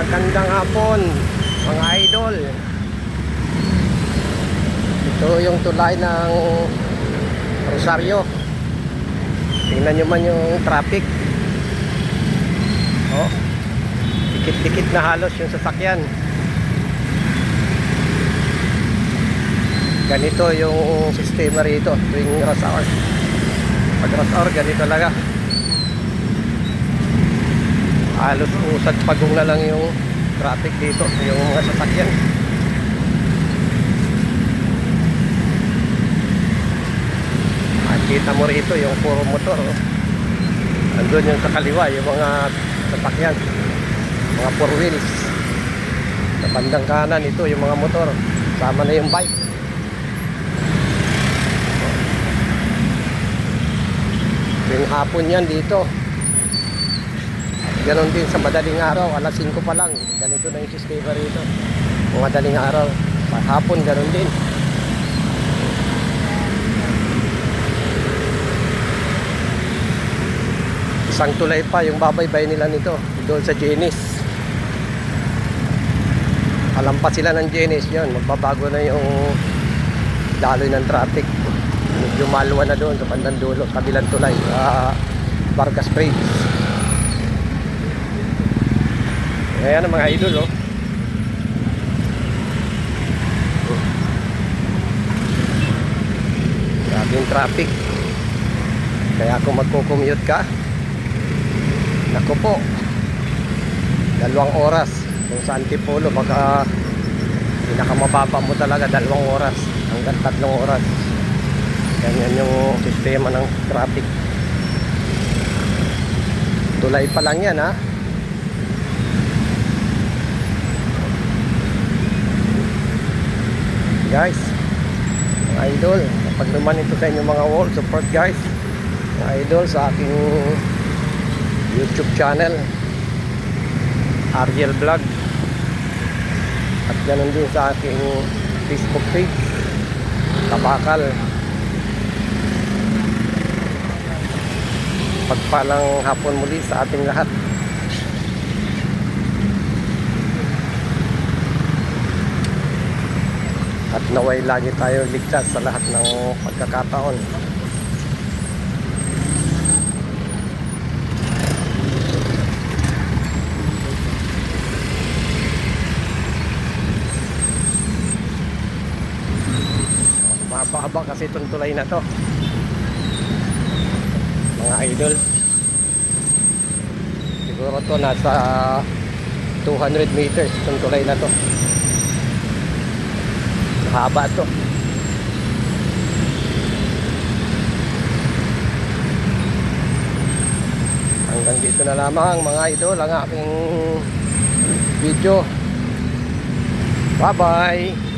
Magandang hapon mga idol. Ito yung tulay ng Rosario. Tingnan nyo man yung traffic. Oh, dikit-dikit na halos yung sasakyan. Ganito yung sistema rito tuwing rush hour. Pag rush hour ganito talaga. Halos usad pagong na lang yung traffic dito, yung mga sasakyan. Makikita mo rito yung puro motor, oh. Andun yung sa kaliwa, yung mga sasakyan, mga four wheels. Sa bandang kanan ito yung mga motor, sama na yung bike. Yung hapon yan dito. Ganon din sa madaling araw, alas 5 pa lang. Ganito na yung sistema rito. Mga madaling araw, hapon ganon din. Isang tulay pa yung babaybay nila nito, doon sa Genis. Alampas sila ng Genis yun, magbabago na yung daloy ng traffic. Medyo maluwa na doon sa bandang dulo, kabilang tulay, Vargas Bridge. Ayan ang mga idol, oh. Grabe yung traffic. Kaya kung magko-commute ka, naku po, 2 oras. Kung sa Antipolo, baka pinakamababa mo talaga 2 oras hanggang 3 oras. Ganyan yung sistema ng traffic. Tulay pa lang yan, ha. Guys, mga idol, kapag naman ito sa inyong mga wall support, guys, mga idol, sa aking YouTube channel Ariel Vlog, at ganoon din sa aking Facebook page Tabakal. Pagpalang hapon muli sa ating lahat. At naway lagi tayo ligtas sa lahat ng pagkakataon. Mahaba-haba kasi itong tulay na to, mga idol. Siguro to nasa 200 meters itong tulay na to. Haba to. Hanggang dito na lamang mga idol ang aking video. Bye bye.